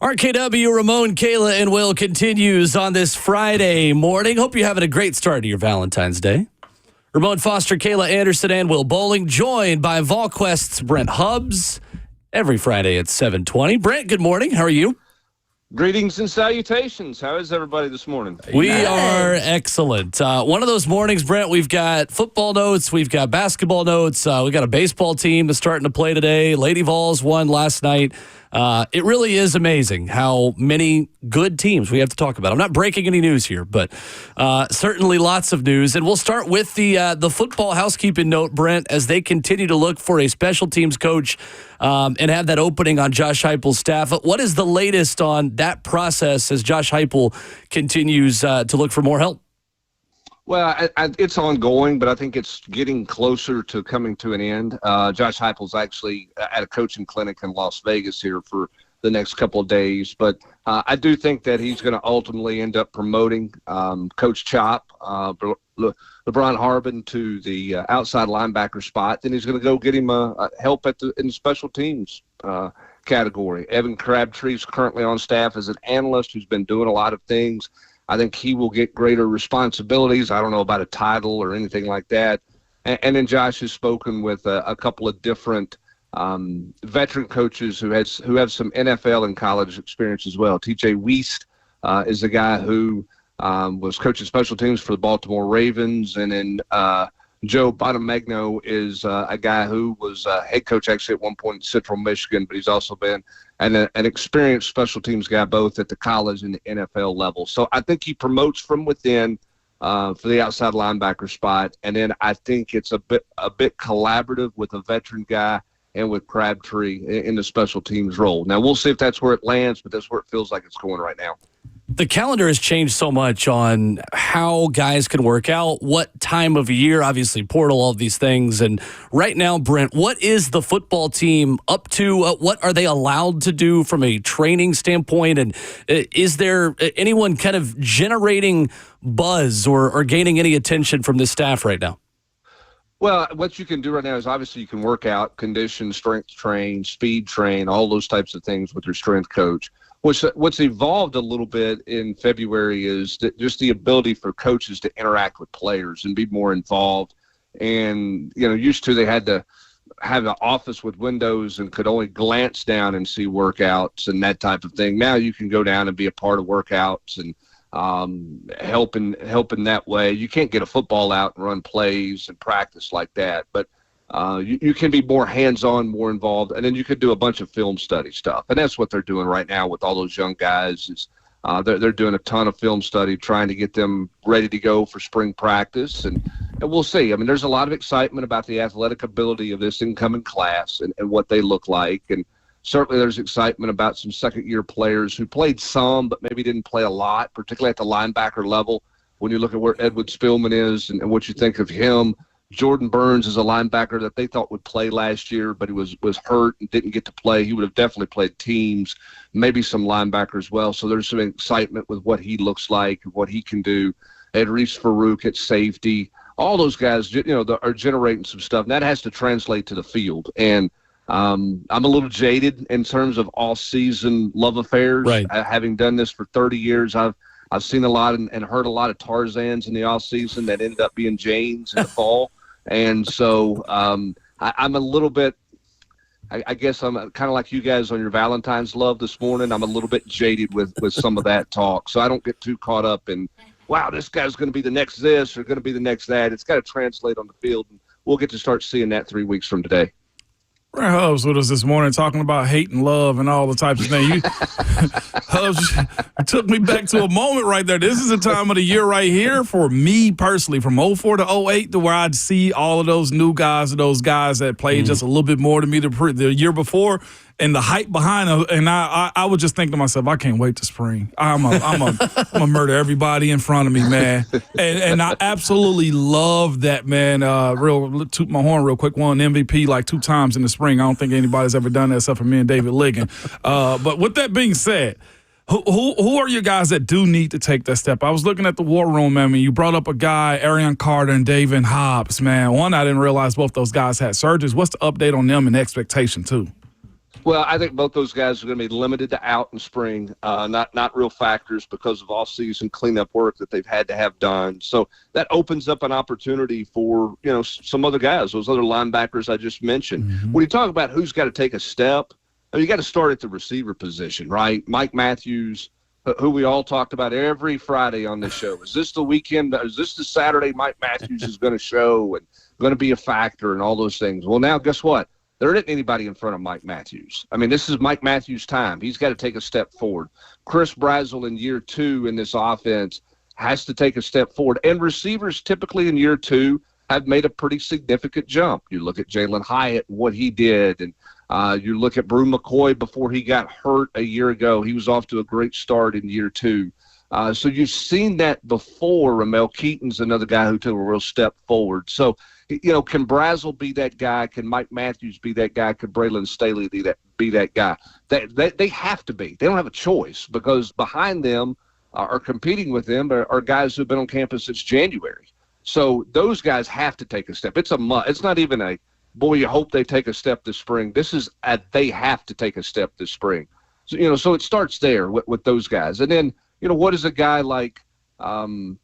RKW, Ramon, Kayla, and Will continues on this Friday morning. Hope you're having a great start to your Valentine's Day. Ramon Foster, Kayla Anderson, and Will Bowling, joined by VolQuest's Brent Hubbs every Friday at 7:20. Brent, good morning. How are you? Greetings and salutations. How is everybody this morning? We are excellent. One of those mornings, Brent, we've got football notes, we've got basketball notes, we got a baseball team that's starting to play today. Lady Vols won last night. It really is amazing how many good teams we have to talk about. I'm not breaking any news here, but certainly lots of news. And we'll start with the football housekeeping note, Brent, as they continue to look for a special teams coach and have that opening on Josh Heupel's staff. What is the latest on that process as Josh Heupel continues to look for more help? Well, it's ongoing, but I think it's getting closer to coming to an end. Josh Heupel's actually at a coaching clinic in Las Vegas here for the next couple of days. But I do think that he's going to ultimately end up promoting Coach Chop, LeBron Harbin, to the outside linebacker spot. Then he's going to go get him help in the special teams category. Evan Crabtree's currently on staff as an analyst who's been doing a lot of things. I think he will get greater responsibilities. I don't know about a title or anything like that. And then Josh has spoken with a couple of different veteran coaches who have some NFL and college experience as well. TJ Weist is a guy who was coaching special teams for the Baltimore Ravens. And then Joe Bonamagno is a guy who was head coach actually at one point in Central Michigan, but he's also been an experienced special teams guy both at the college and the NFL level. So I think he promotes from within for the outside linebacker spot, and then I think it's a bit collaborative with a veteran guy and with Crabtree in the special teams role. Now we'll see if that's where it lands, but that's where it feels like it's going right now. The calendar has changed so much on how guys can work out, what time of year, obviously portal, all of these things. And right now, Brent, what is the football team up to? What are they allowed to do from a training standpoint? And is there anyone kind of generating buzz or gaining any attention from this staff right now? Well, what you can do right now is obviously you can work out, condition, strength train, speed train, all those types of things with your strength coach. What's evolved a little bit in February is just the ability for coaches to interact with players and be more involved. And, used to they had to have an office with windows and could only glance down and see workouts and that type of thing. Now you can go down and be a part of workouts and help in that way. You can't get a football out and run plays and practice like that, but you can be more hands-on, more involved, and then you could do a bunch of film study stuff. And that's what they're doing right now with all those young guys. Is they're doing a ton of film study, trying to get them ready to go for spring practice. And we'll see. I mean, there's a lot of excitement about the athletic ability of this incoming class and what they look like. And certainly there's excitement about some second-year players who played some but maybe didn't play a lot, particularly at the linebacker level. When you look at where Edward Spillman is and what you think of him, Jordan Burns is a linebacker that they thought would play last year, but he was hurt and didn't get to play. He would have definitely played teams, maybe some linebacker as well. So there's some excitement with what he looks like, what he can do. Edris Farouk at safety. All those guys, are generating some stuff, and that has to translate to the field. And I'm a little jaded in terms of all-season love affairs. Right. Having done this for 30 years, I've seen a lot and heard a lot of Tarzans in the off-season that ended up being Janes in the fall. And so I'm a little bit – I guess I'm kind of like you guys on your Valentine's love this morning. I'm a little bit jaded with some of that talk. So I don't get too caught up in, wow, this guy's going to be the next this or going to be the next that. It's got to translate on the field, and we'll get to start seeing that 3 weeks from today. Brent Hubbs with us this morning talking about hate and love and all the types of things. Hubbs took me back to a moment right there. This is a time of the year right here for me personally from 04 to 08 to where I'd see all of those new guys and those guys that played just a little bit more than me the year before and the hype behind them. And I would just think to myself, I can't wait to spring. I'm gonna murder everybody in front of me, man. And I absolutely love that, man. Toot my horn real quick. Won MVP like 2 times in the spring. I don't think anybody's ever done that except for me and David Ligon. But with that being said, who are your guys that do need to take that step? I was looking at the war room, man. You brought up a guy, Arian Carter and David Hobbs, man. One, I didn't realize both those guys had surgeries. What's the update on them and expectation, too? Well, I think both those guys are going to be limited to out in spring, not real factors because of off-season cleanup work that they've had to have done. So that opens up an opportunity for, some other guys, those other linebackers I just mentioned. Mm-hmm. When you talk about who's got to take a step, you got to start at the receiver position, right? Mike Matthews, who we all talked about every Friday on this show. Is this the weekend? Is this the Saturday Mike Matthews is going to show and going to be a factor and all those things? Well, now guess what? There isn't anybody in front of Mike Matthews. I mean, this is Mike Matthews' time. He's got to take a step forward. Chris Brazzell in year 2 in this offense has to take a step forward. And receivers typically in year 2 have made a pretty significant jump. You look at Jalen Hyatt, what he did, and you look at Brew McCoy before he got hurt a year ago. He was off to a great start in year 2. So you've seen that before. Ramel Keaton's another guy who took a real step forward. So, can Brazzell be that guy? Can Mike Matthews be that guy? Could Braylon Staley be that guy? They have to be. They don't have a choice because behind them are competing with them are guys who've been on campus since January. So those guys have to take a step. It's not even a, boy, you hope they take a step this spring. This is they have to take a step this spring. So, so it starts there with those guys. And then, what does a guy like Jalen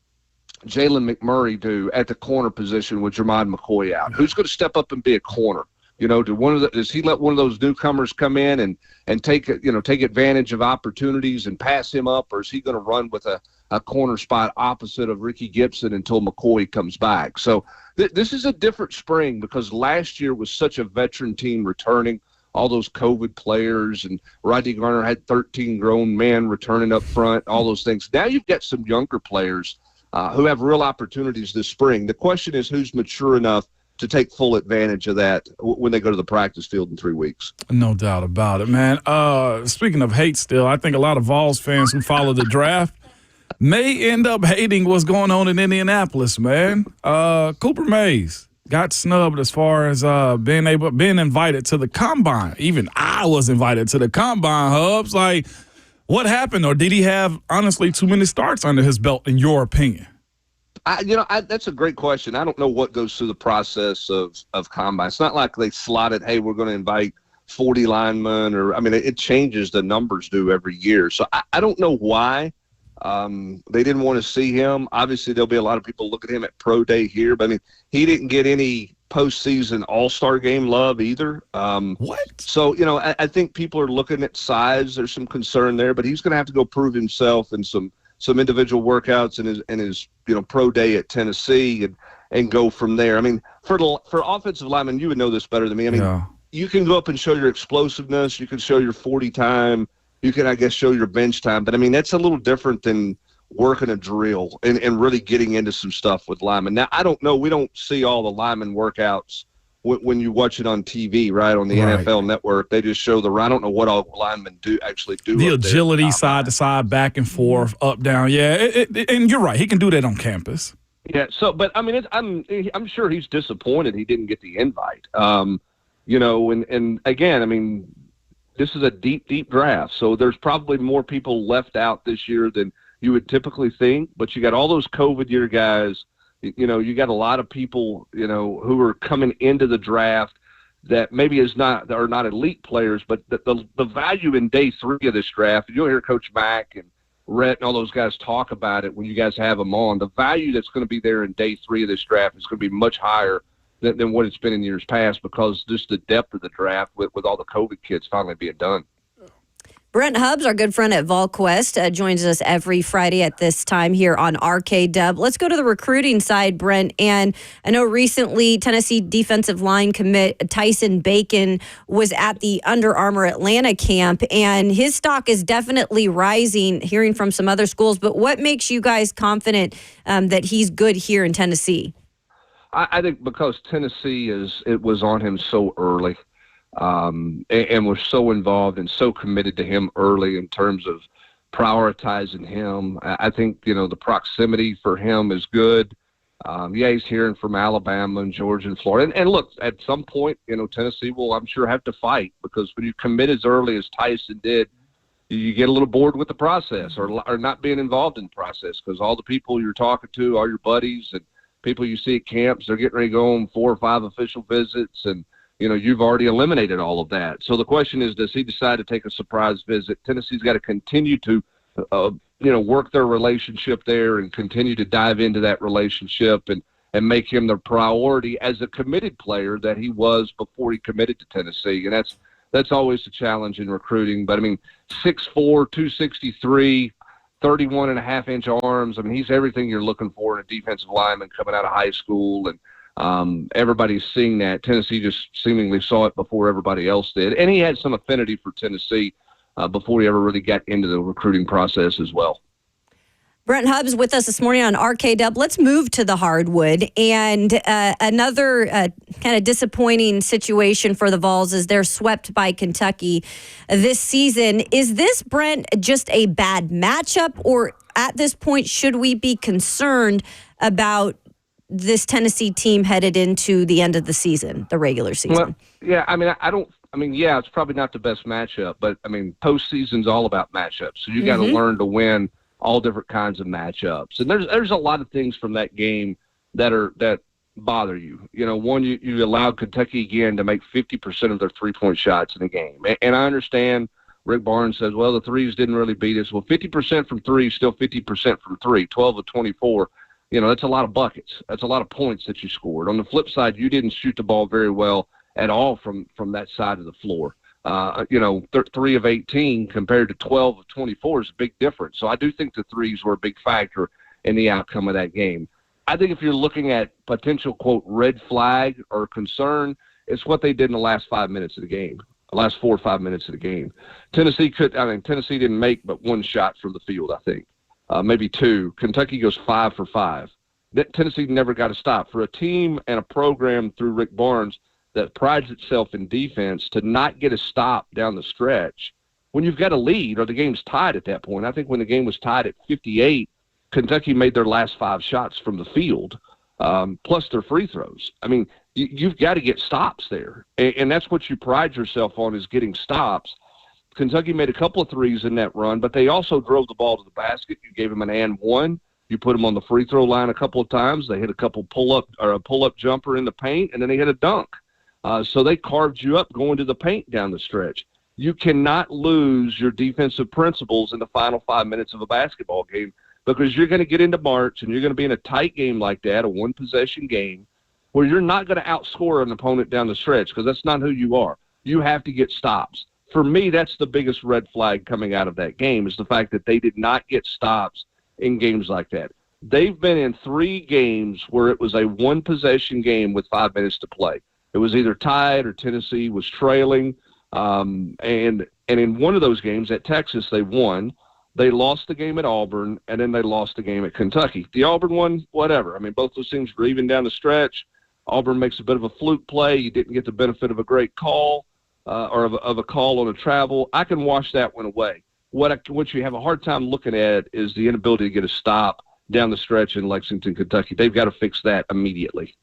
McMurray do at the corner position with Jermod McCoy out? Who's going to step up and be a corner? Does he let one of those newcomers come in and take advantage of opportunities and pass him up, or is he going to run with a corner spot opposite of Ricky Gibson until McCoy comes back? So this is a different spring because last year was such a veteran team returning, all those COVID players, and Rodney Garner had 13 grown men returning up front, all those things. Now you've got some younger players who have real opportunities this spring. The question is who's mature enough to take full advantage of that when they go to the practice field in 3 weeks. No doubt about it, man. Speaking of hate still, I think a lot of Vols fans who follow the draft may end up hating what's going on in Indianapolis, man. Cooper Mays got snubbed as far as being invited to the combine. Even I was invited to the combine, Hubs. Like, what happened? Or did he have, honestly, too many starts under his belt, in your opinion? That's a great question. I don't know what goes through the process of combine. It's not like they slotted, hey, we're going to invite 40 linemen, it changes. The numbers do every year. So I don't know why they didn't want to see him. Obviously, there'll be a lot of people look at him at pro day here, but he didn't get any postseason all-star game love either. What? So, I think people are looking at size. There's some concern there, but he's going to have to go prove himself in some individual workouts in his pro day at Tennessee and go from there. For offensive linemen, you would know this better than me. Yeah. You can go up and show your explosiveness. You can show your 40 time. You can, I guess, show your bench time. But, that's a little different than working a drill and really getting into some stuff with linemen. Now, I don't know. We don't see all the lineman workouts when you watch it on TV, right, on the NFL Network. They just show I don't know what all linemen actually do. The agility, side to side, back and forth, up, down. Yeah, and you're right. He can do that on campus. Yeah. So, but I'm sure he's disappointed he didn't get the invite. And again, this is a deep draft, so there's probably more people left out this year than you would typically think. But you got all those COVID year guys. You got a lot of people, who are coming into the draft that maybe are not elite players, but the value in day 3 of this draft, you'll hear Coach Mack and Rhett and all those guys talk about it when you guys have them on. The value that's going to be there in day 3 of this draft is going to be much higher than what it's been in years past because just the depth of the draft with all the COVID kids finally being done. Brent Hubbs, our good friend at VolQuest, joins us every Friday at this time here on RK-Dub. Let's go to the recruiting side, Brent. And I know recently Tennessee defensive line commit Tyson Bacon was at the Under Armour Atlanta camp, and his stock is definitely rising, hearing from some other schools. But what makes you guys confident that he's good here in Tennessee? I think because Tennessee was on him so early. And was so involved and so committed to him early in terms of prioritizing him. I think, the proximity for him is good. He's hearing from Alabama and Georgia and Florida. And look, at some point, Tennessee will, I'm sure, have to fight because when you commit as early as Tyson did, you get a little bored with the process or not being involved in the process because all the people you're talking to, all your buddies and people you see at camps, they're getting ready to go on 4 or 5 official visits and you've already eliminated all of that. So the question is, does he decide to take a surprise visit? Tennessee's got to continue to, work their relationship there and continue to dive into that relationship and make him the priority as a committed player that he was before he committed to Tennessee. And that's always a challenge in recruiting. But, 6'4", 263, 31.5-inch arms. He's everything you're looking for in a defensive lineman coming out of high school. And everybody's seeing that. Tennessee just seemingly saw it before everybody else did. And he had some affinity for Tennessee before he ever really got into the recruiting process as well. Brent Hubbs with us this morning on RK-Dub. Let's move to the hardwood. And another kind of disappointing situation for the Vols is they're swept by Kentucky this season. Is this, Brent, just a bad matchup? Or at this point, should we be concerned about this Tennessee team headed into the end of the season, the regular season? Well, yeah, it's probably not the best matchup, but postseason's all about matchups. So you got to learn to win all different kinds of matchups. And there's a lot of things from that game that bother you. One, you allowed Kentucky again to make 50% of their three-point shots in the game. And I understand Rick Barnes says, well, the threes didn't really beat us. Well, 50% from three is still 50% from three, 12 of 24. That's a lot of buckets. That's a lot of points that you scored. On the flip side, you didn't shoot the ball very well at all from that side of the floor. 3 of 18 compared to 12 of 24 is a big difference. So I do think the threes were a big factor in the outcome of that game. I think if you're looking at potential, quote, red flag or concern, it's what they did in the last 5 minutes of the game, the last 4 or 5 minutes of the game. Tennessee didn't make but one shot from the field, I think. Maybe two. Kentucky goes 5 for 5. Tennessee never got a stop. For a team and a program through Rick Barnes that prides itself in defense, to not get a stop down the stretch when you've got a lead or the game's tied at that point. I think when the game was tied at 58, Kentucky made their last 5 shots from the field, plus their free throws. You've got to get stops there, and that's what you pride yourself on, is getting stops. Kentucky made a couple of threes in that run, but they also drove the ball to the basket. You gave them an and one. You put them on the free throw line a couple of times. They hit a couple pull-up jumper in the paint, and then they hit a dunk. So they carved you up going to the paint down the stretch. You cannot lose your defensive principles in the final 5 minutes of a basketball game, because you're going to get into March and you're going to be in a tight game like that, a one-possession game, where you're not going to outscore an opponent down the stretch, because that's not who you are. You have to get stops. For me, that's the biggest red flag coming out of that game, is the fact that they did not get stops in games like that. They've been in 3 games where it was a one-possession game with 5 minutes to play. It was either tied or Tennessee was trailing. And in one of those games at Texas, they won. They lost the game at Auburn, and then they lost the game at Kentucky. The Auburn one, whatever. Both those things were even down the stretch. Auburn makes a bit of a fluke play. You didn't get the benefit of a great call or of a call on a travel. I can wash that one away. What you have a hard time looking at is the inability to get a stop down the stretch in Lexington, Kentucky. They've got to fix that immediately.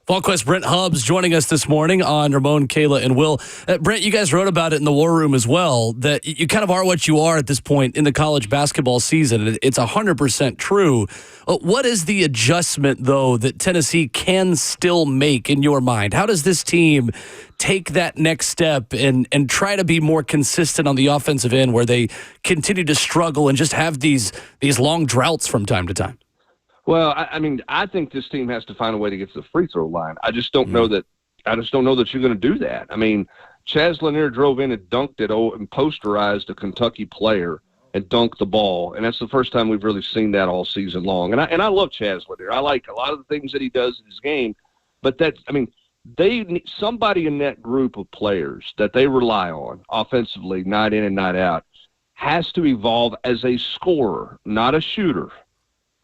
VolQuest's Brent Hubbs joining us this morning on Ramon, Kayla, and Will. Brent, you guys wrote about it in the War Room as well, that you kind of are what you are at this point in the college basketball season. It's 100% true. What is the adjustment, though, that Tennessee can still make in your mind? How does this team take that next step and try to be more consistent on the offensive end, where they continue to struggle and just have these long droughts from time to time? Well, I think this team has to find a way to get to the free throw line. I just don't know that. I just don't know that you're going to do that. Chaz Lanier drove in and dunked it and posterized a Kentucky player and dunked the ball, and that's the first time we've really seen that all season long. And I love Chaz Lanier. I like a lot of the things that he does in his game, but they need somebody in that group of players that they rely on offensively, night in and night out, has to evolve as a scorer, not a shooter.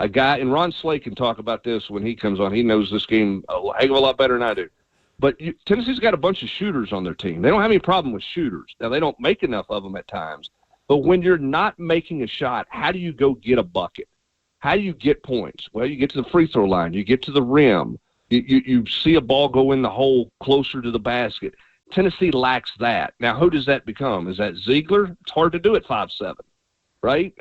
A guy, and Ron Slay can talk about this when he comes on. He knows this game a heck of a lot better than I do. But Tennessee's got a bunch of shooters on their team. They don't have any problem with shooters. Now, they don't make enough of them at times. But when you're not making a shot, how do you go get a bucket? How do you get points? Well, you get to the free throw line. You get to the rim. You see a ball go in the hole closer to the basket. Tennessee lacks that. Now, who does that become? Is that Ziegler? It's hard to do at 5'7", right?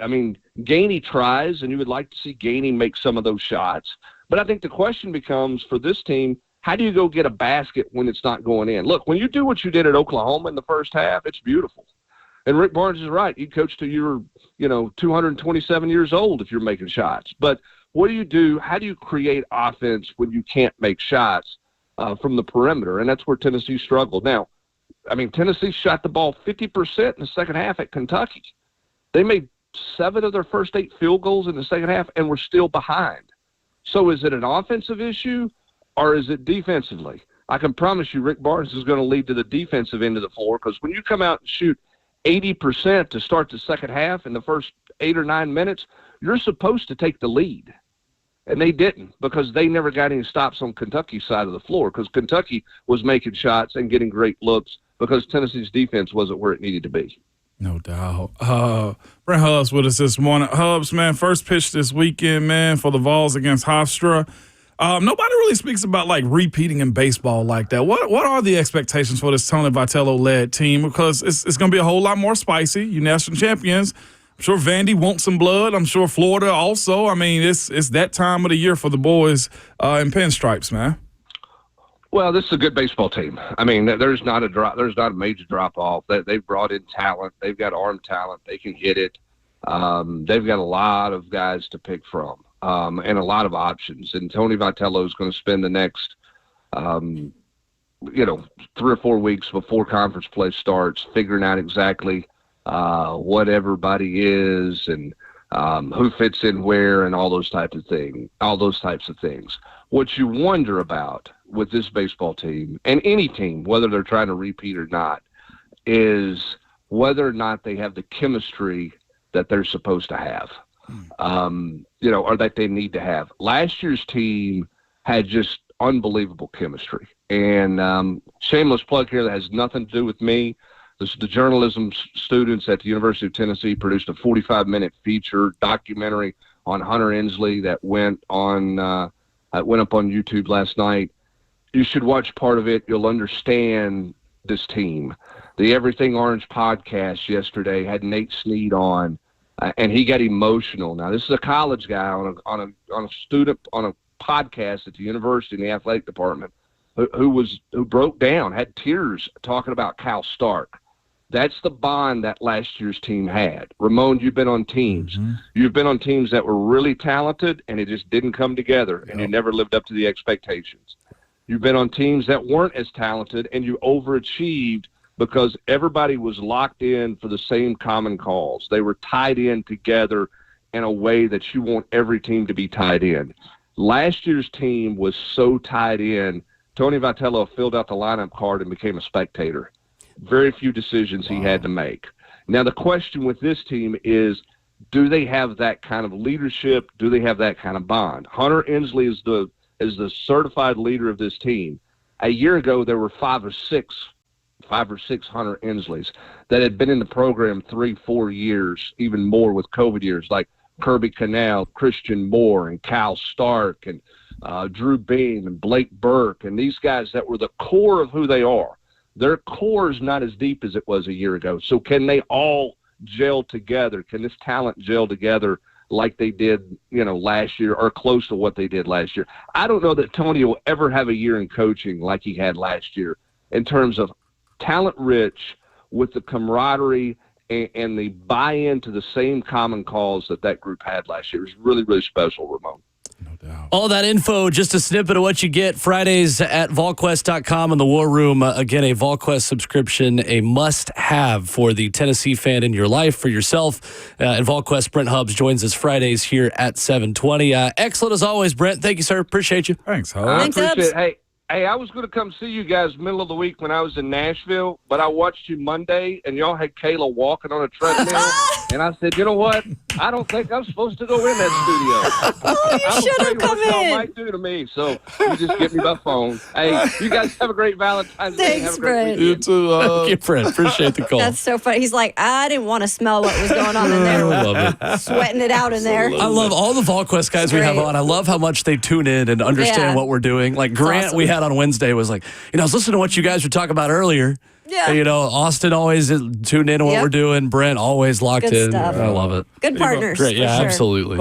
Gainey tries, and you would like to see Gainey make some of those shots. But I think the question becomes, for this team, how do you go get a basket when it's not going in? Look, when you do what you did at Oklahoma in the first half, it's beautiful. And Rick Barnes is right. You coach till you're, 227 years old if you're making shots. But what do you do? How do you create offense when you can't make shots from the perimeter? And that's where Tennessee struggled. Now, Tennessee shot the ball 50% in the second half at Kentucky. They made 7 of their first 8 field goals in the second half, and we're still behind. So is it an offensive issue, or is it defensively? I can promise you Rick Barnes is going to lead to the defensive end of the floor, because when you come out and shoot 80% to start the second half in the first 8 or 9 minutes, you're supposed to take the lead. And they didn't, because they never got any stops on Kentucky's side of the floor, because Kentucky was making shots and getting great looks because Tennessee's defense wasn't where it needed to be. No doubt. Brent Hubbs with us this morning. Hubbs, man, first pitch this weekend, man, for the Vols against Hofstra. Nobody really speaks about, repeating in baseball like that. What are the expectations for this Tony Vitello-led team? Because it's going to be a whole lot more spicy. You national champions. I'm sure Vandy wants some blood. I'm sure Florida also. It's that time of the year for the boys in pinstripes, man. Well, this is a good baseball team. There's not a major drop off. They've brought in talent. They've got arm talent. They can hit it. They've got a lot of guys to pick from and a lot of options. And Tony Vitello is going to spend the next, 3 or 4 weeks before conference play starts figuring out exactly what everybody is and who fits in where and all those types of things. What you wonder about with this baseball team and any team, whether they're trying to repeat or not, is whether or not they have the chemistry that they're supposed to have, or that they need to have. Last year's team had just unbelievable chemistry. And shameless plug here that has nothing to do with me. The journalism students at the University of Tennessee produced a 45-minute feature documentary on Hunter Inslee that went up on YouTube last night. You should watch part of it. You'll understand this team. The Everything Orange podcast yesterday had Nate Snead on, and he got emotional. Now, this is a college guy on a podcast at the university in the athletic department who broke down, had tears talking about Cal Stark. That's the bond that last year's team had. Ramon, you've been on teams. Mm-hmm. You've been on teams that were really talented, and it just didn't come together, and you never lived up to the expectations. You've been on teams that weren't as talented, and you overachieved because everybody was locked in for the same common cause. They were tied in together in a way that you want every team to be tied in. Last year's team was so tied in, Tony Vitello filled out the lineup card and became a spectator. Very few decisions he had to make. Now, the question with this team is, do they have that kind of leadership? Do they have that kind of bond? Hunter Inslee is the certified leader of this team. A year ago, there were five or six Hunter Inslees that had been in the program 3-4 years, even more with COVID years, like Kirby Canal, Christian Moore, and Cal Stark, and Drew Beam, and Blake Burke, and these guys that were the core of who they are. Their core is not as deep as it was a year ago. So can they all gel together? Can this talent gel together like they did, last year or close to what they did last year? I don't know that Tony will ever have a year in coaching like he had last year in terms of talent rich with the camaraderie and the buy-in to the same common cause that group had last year. It was really, really special, Ramon. No doubt. All that info, just a snippet of what you get Fridays at VolQuest.com in the War Room. Again, a VolQuest subscription, a must-have for the Tennessee fan in your life, for yourself. And VolQuest, Brent Hubbs joins us Fridays here at 7:20. Excellent as always, Brent. Thank you, sir. Appreciate you. Thanks, Hubbs. I Thanks, appreciate Hubbs. it. Hey, I was going to come see you guys middle of the week when I was in Nashville, but I watched you Monday, and y'all had Kayla walking on a treadmill, and I said, you know what? I don't think I'm supposed to go in that studio. Oh, you should have come what y'all in. might do to me, so you just get me by phone. Hey, you guys have a great Valentine's Day. Thanks, Have a great Brent. weekend. You too. Thank you, Brent. Appreciate the call. That's so funny. He's like, I didn't want to smell what was going on in I there. love it. Sweating it out in there. I love all the VolQuest guys we have Great. on. I love how much they tune in and understand Yeah. what we're doing. Like Grant, awesome. we had on Wednesday, was like, I was listening to what you guys were talking about earlier. Yeah. You know, Austin always tuned in to what Yep. we're doing. Brent always locked Good in. stuff. I love it. Good partners. Great. for Yeah, sure. absolutely.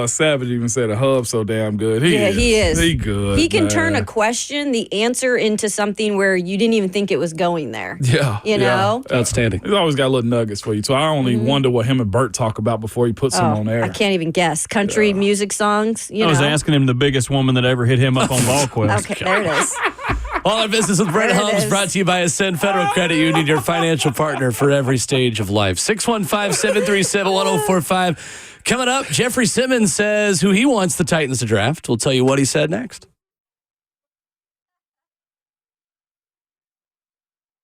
Savage even said a Hub's so damn good. Yeah, he is. He good. He can man. turn a question, the answer, into something where you didn't even think it was going there. Yeah. You know? Outstanding. He's always got little nuggets for you. So I only wonder what him and Bert talk about before he puts them on air. I can't even guess. Country music songs, you I was know. asking him the biggest woman that ever hit him up on VolQuest's. Okay, there it is. All our business with Brent There it Hubs is. brought to you by Ascend Federal Credit Union, your financial partner for every stage of life. 615-737-1045. Coming up, Jeffrey Simmons says who he wants the Titans to draft. We'll tell you what he said next.